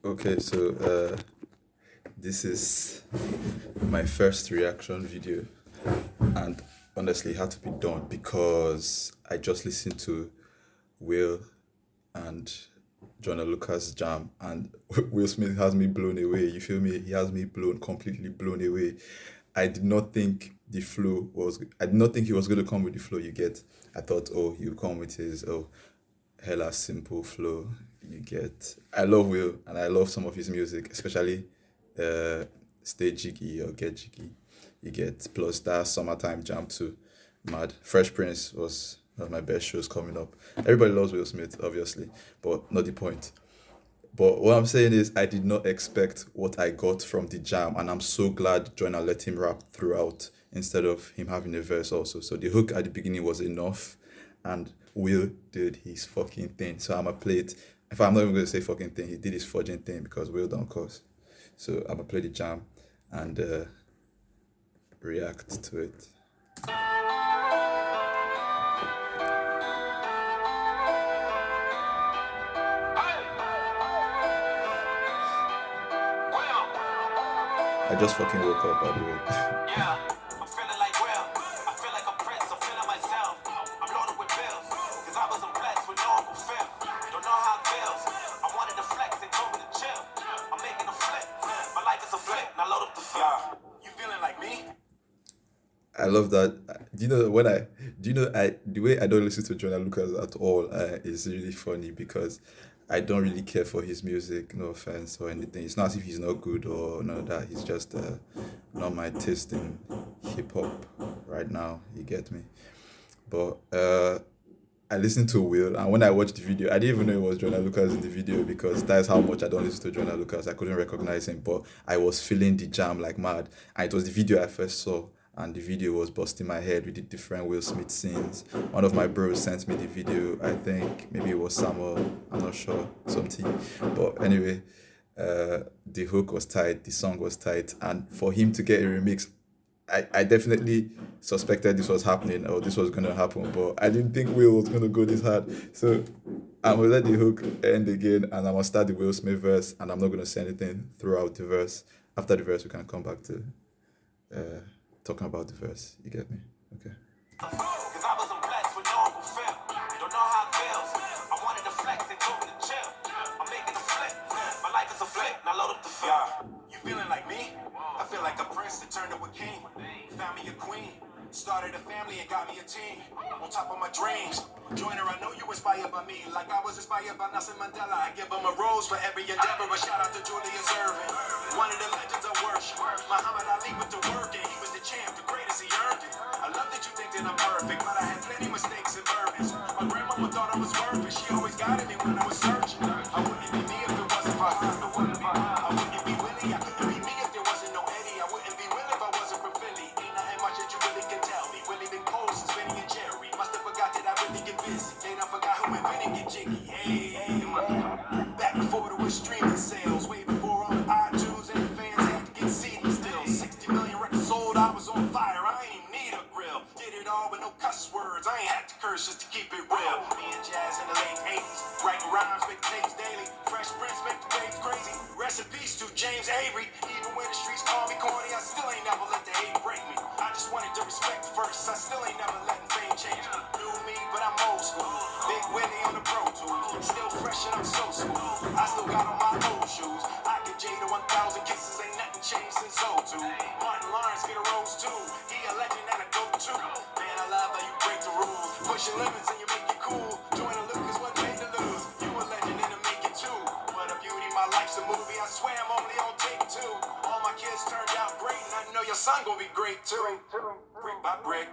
Okay, so this is my first reaction video, and honestly, it had to be done because I just listened to Will and Joyner Lucas jam, and Will Smith has me blown away. You feel me? He has me completely blown away. I did not think the flow was. I did not think he was going to come with the flow. You get? I thought, oh, he'll come with his hella simple flow. You get? I love Will, and I love some of his music, especially uh, Stay Jiggy or Get Jiggy. You get? Plus that summertime jam too. Mad. Fresh Prince was one of my best shows coming up. Everybody loves Will Smith, obviously, but not the point. But what I'm saying is, I did not expect what I got from the jam, and I'm so glad Joyner let him rap throughout instead of him having a verse also. So the hook at the beginning was enough, and Will did his fucking thing. So I'm gonna play it. If I'm not even gonna say fucking thing, he did his fudging thing because Will don't cause. So I'm gonna play the jam and react to it. I just fucking woke up, by the way. Yeah, I'm feeling like Will. I feel like a prince. I'm feeling myself. I'm loaded with bills. Cause I wasn't blessed with no Uncle Phil. Don't know how it feels. I wanted to flex and told me to chill. I'm making a flip. My life is a flip. Now load up the flip. Yeah. You feeling like me? I love that. The way I don't listen to Jonah Lucas at all is really funny because I don't really care for his music. No offense or anything. It's not as if he's not good or none of that. He's just not my taste in hip hop right now. You get me? But I listened to Will, and when I watched the video, I didn't even know it was Jonah Lucas in the video because that's how much I don't listen to Jonah Lucas. I couldn't recognize him, but I was feeling the jam like mad. And it was the video I first saw, and the video was busting my head with the different Will Smith scenes. One of my bros sent me the video. I think maybe it was Samuel. I'm not sure, something. But anyway, the hook was tight, the song was tight, and for him to get a remix, I definitely suspected this was happening or this was gonna happen, but I didn't think Will was gonna go this hard. So I'm gonna let the hook end again, and I'm gonna start the Will Smith verse, and I'm not gonna say anything throughout the verse. After the verse, we can come back to talking about the verse. You get me? Okay. Cause I wasn't blessed with no Uncle Phil. Don't know how it feels. I wanted to flex and told me to chill. I'm making a flip. My life is a flip. Now load up the flip. Yeah. You feeling like me? I feel like a prince that turned to a king. Found me a queen. Started a family and got me a team. On top of my dreams. Joyner, I know you inspired by me. Like I was inspired by Nelson Mandela. I give him a rose for every endeavor. A shout out to Julius Erving. One of the legends of worship. Muhammad Ali with the work, and he was the champ, the greatest, he earned it. I love that you think that I'm perfect, but I had plenty mistakes and burdens. My grandmama thought I was worth it. She always guided me when I was searching. I wouldn't be me if it wasn't for her. I wouldn't be Willie. I couldn't be me if there wasn't no Eddie. I wouldn't be Will if I wasn't from Philly. Ain't nothing much that you really can tell me. Willie been cold since Benny and Jerry. Must have forgot that I really get busy. They done forgot who invented Get Jiggy. Hey, back before there was streaming sales. Way before all the iTunes and the fans had to get CDs still. 60 million records sold. I was on fire. I ain't even need a grill. Did it all with no cuss words. I ain't had to curse just to keep it real. Me and Jazz in the late 80s. Writing rhymes, make tapes daily. Fresh Prince make the waves crazy. Rest in peace to James Avery. Even when the streets call me corny, I still ain't never let the hate break me. I just wanted to respect first. I still ain't never letting fame change me. New me, but I'm old school. Big Willie on the Pro Tools. Still fresh and I'm so smooth. I still got on my old shoes. I give Jada 1,000 kisses. Ain't nothing changed since '02. Martin Lawrence get a rose too. He a legend and a go-to. Man, I love how you break the rules. Pushing limits and you make it cool. Joyner Lucas what made to lose. You a legend and a make it too. What a beauty, my life's a movie. I swear I'm only on take two. All my kids turned out great, and I know your son gonna be great too. Brick by brick,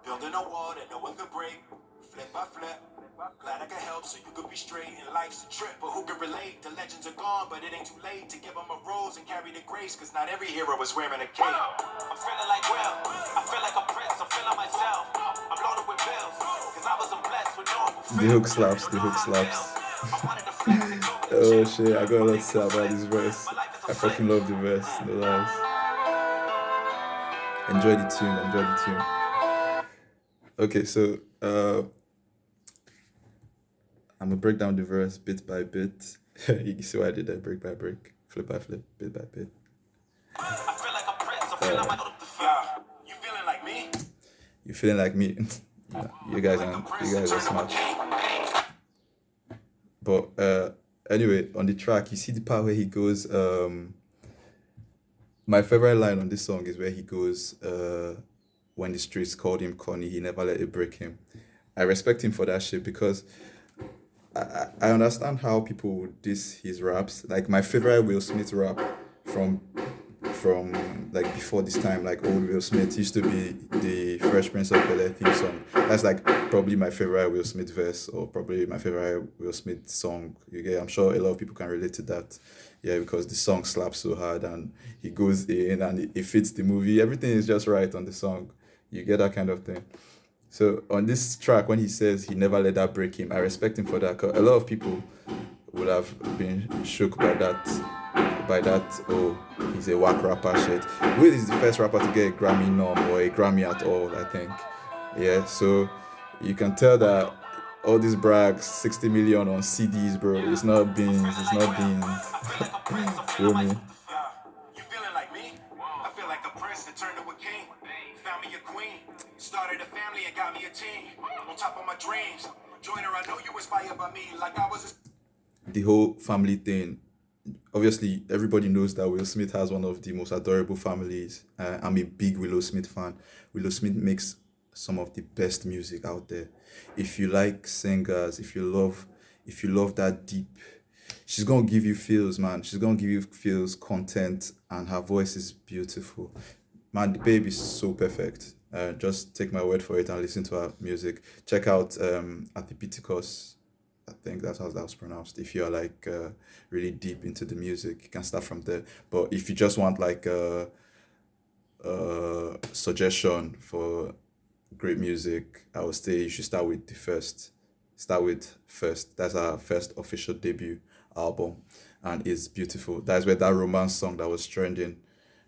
building a wall that no one could break. Flip by flip. Glad I could help so you could be straight. And life's a trip, but who can relate? The legends are gone, but it ain't too late to give them a rose and carry the grace. Cause not every hero is wearing a cape. I'm feeling like Will. I feel like a prince. I'm feeling myself. I'm loaded with bills. Cause I wasn't blessed with no Uncle Phil. The hook slaps. The hook slaps. Oh shit, I got a lot to say about this verse. I fucking love the verse. No lies. Enjoy the tune. Enjoy the tune. Okay, so I'm gonna break down the verse bit by bit. You see what I did there? Brick by brick, flip by flip, bit by bit. You feeling like me? You feeling like me? Yeah, you guys are smart. But anyway, on the track, you see the part where he goes. My favorite line on this song is where he goes, "When the streets called him Connie, he never let it break him." I respect him for that shit because I understand how people would diss his raps. Like my favorite Will Smith rap from like before this time, like old Will Smith used to be the Fresh Prince of Bel Air theme song. That's like probably my favorite Will Smith verse or probably my favorite Will Smith song. You get, I'm sure a lot of people can relate to that. Yeah, because the song slaps so hard and he goes in and it fits the movie. Everything is just right on the song. You get that kind of thing. So on this track, when he says he never let that break him, I respect him for that. 'Cause a lot of people would have been shook by that. Oh, he's a whack rapper shit. Will is the first rapper to get a Grammy nom or a Grammy at all, I think. Yeah, so you can tell that all these brags, 60 million on CDs, bro. It's not beans. It's not beans. Feel me? You feeling like me? I feel like a prince that turned to a king. Found me a queen. Started a family and got me a team. On top of my dreams. Joyner, I know you inspired by me like I was the whole family thing. Obviously, everybody knows that Will Smith has one of the most adorable families. I'm a big Willow Smith fan. Willow Smith makes some of the best music out there. If you like singers, if you love that deep, she's gonna give you feels, man. She's gonna give you feels, content, and her voice is beautiful. Man, the baby is so perfect. Just take my word for it and listen to her music. Check out Athipitikos. I think that's how that's pronounced. If you're like really deep into the music, you can start from there. But if you just want like a suggestion for great music, I would say you should start with the first. Start with First. That's our first official debut album, and it's beautiful. That's where that romance song that was trending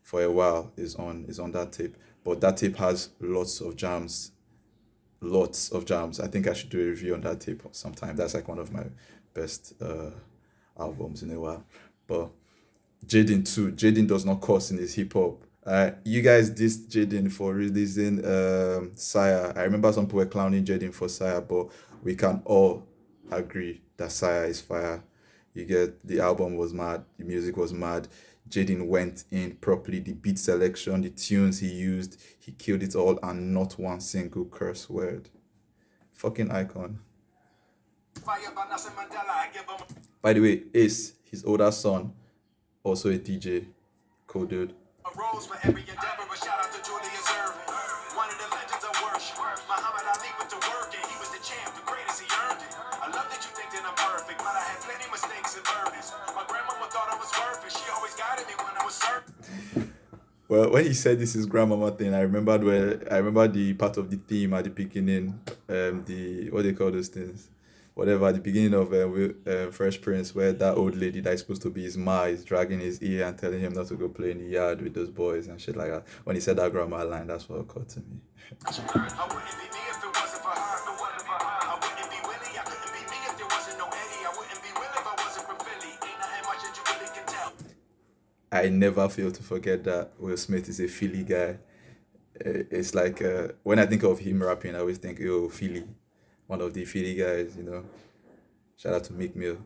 for a while is on that tape. But that tape has lots of jams. I think I should do a review on that tape sometime. That's like one of my best albums in a while. But Jaden too. Jaden does not curse in his hip hop. You guys dissed Jaden for releasing Sire. I remember some people were clowning Jaden for Sire, but we can all agree that Sire is fire. You get, the album was mad, the music was mad. Jaden went in properly, the beat selection, the tunes he used, he killed it all, and not one single curse word. Fucking icon. By the way, Ace, his older son, also a DJ, cool dude. A rose for every endeavor, but shout out to Julius Irving. One of the legends of worship. Muhammad Ali went to work and he was the champ, the greatest, he earned it. I love that you think that I'm perfect, but I had plenty mistakes and burdens. My grandmama thought I was worth it. She always guided me when I was certain. Well, when he said this is grandmama thing, I remember the part of the theme at the beginning, the what they call those things, whatever, at the beginning of Fresh Prince, where that old lady that is supposed to be his ma is dragging his ear and telling him not to go play in the yard with those boys and shit like that. When he said that grandma line, that's what occurred to me. I wouldn't be me if it wasn't for her. I wouldn't be Willie. I couldn't be me if there wasn't no Eddie. I wouldn't be Will if I wasn't from Philly. Ain't nothing much that you really can tell. I never fail to forget that Will Smith is a Philly guy. It's like when I think of him rapping, I always think, yo, Philly, one of the Philly guys, you know. Shout out to Meek Mill.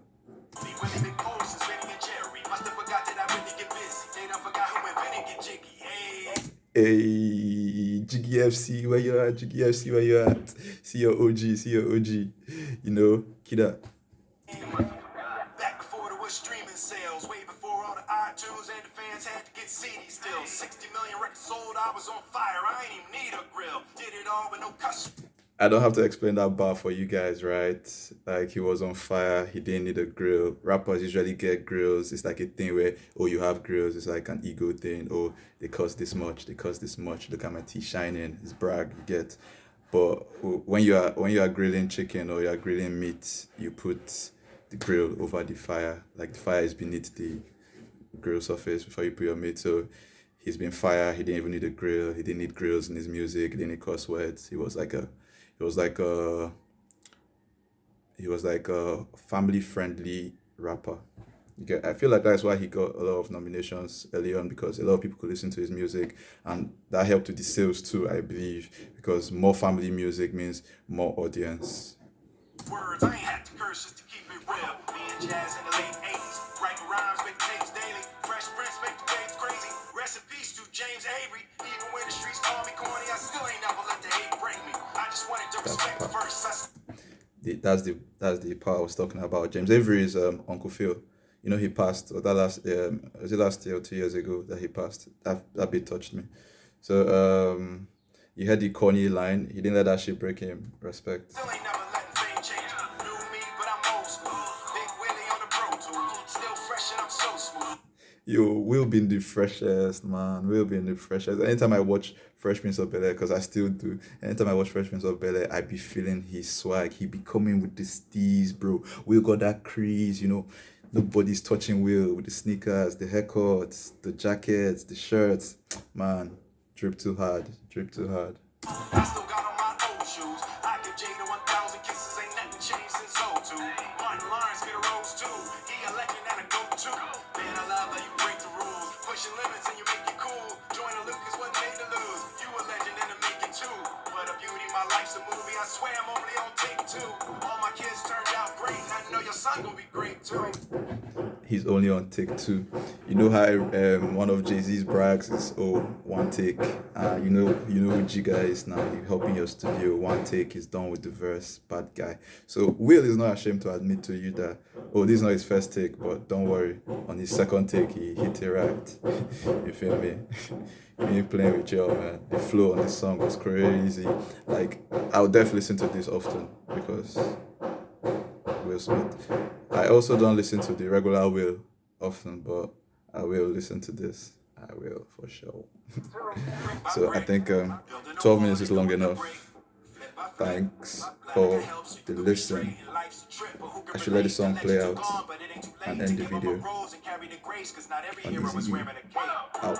Hey, Jiggy FC, where you at? Jiggy FC, where you at? See your OG, you know, Kida. Back before there was streaming sales, way before all the iTunes and the fans had to get CDs still. 60 million records sold, I was on fire, I ain't even need a grill. Did it all with no custom. I don't have to explain that bar for you guys, right? Like, he was on fire, he didn't need a grill. Rappers usually get grills. It's like a thing where, oh, you have grills. It's like an ego thing. Oh, they cost this much. Look at my teeth shining. It's brag, you get. But when you are grilling chicken or you are grilling meat, you put the grill over the fire. Like, the fire is beneath the grill surface before you put your meat. So he's been fire. He didn't even need a grill. He didn't need grills in his music. He didn't need curse words. He was like a family friendly rapper. I feel like that's why he got a lot of nominations early on, because a lot of people could listen to his music, and that helped with the sales too, I believe, because more family music means more audience. Words, I ain't had to curse just to keep it real. Me and Jazz in the late 80s, writing rhymes, make tapes daily. Fresh Prince make the waves crazy. Rest in peace to James Avery. Even when the streets call me corny, I still ain't never let the hate break me. I just wanted to respect first. That's the part I was talking about. James Avery is Uncle Phil. You know, he passed, or that was it last year or 2 years ago that he passed? That bit touched me. So you heard the corny line. He didn't let that shit break him. Respect. Still ain't never letting fame change. New me, but I'm old school. Big Willie on the Pro Tools. Still fresh and I'm so smooth. Yo, Will been the freshest, man. Will been the freshest. Anytime I watch Fresh Prince of Bel-Air, because I still do. Anytime I watch Fresh Prince of Bel-Air, I be feeling his swag. He be coming with the steez, bro. Will got that crease, you know. Nobody's touching Will with the sneakers, the haircuts, the jackets, the shirts. Man, drip too hard. Drip too hard. I still got on my old shoes. I give Jada 1,000 kisses, ain't nothing changed since '02. Martin Lawrence get a rose too. He a legend and a go-to. Man, I love how you break the rules. Pushing limits and you make it cool. Joyner Lucas wasn't made to lose. You a legend and a make it too. What a beauty, my life's a movie. I swear I'm only on take 2. All my kids turned out great, and I know your son gonna be great too. He's only on take 2. You know how one of Jay-Z's brags is, oh, one take. You know who Jigga is now. He helping your studio. One take is done with the verse. Bad guy. So Will is not ashamed to admit to you that, oh, this is not his first take, but don't worry. On his second take, he hit it right. You feel me? He ain't playing with you, man. The flow on this song was crazy. Like, I would definitely listen to this often because Will Smith. I also don't listen to the regular Will often, but I will listen to this. I will, for sure. So I think 12 minutes is long enough. Thanks for the listen. I should let the song play out and end the video. On Easy out.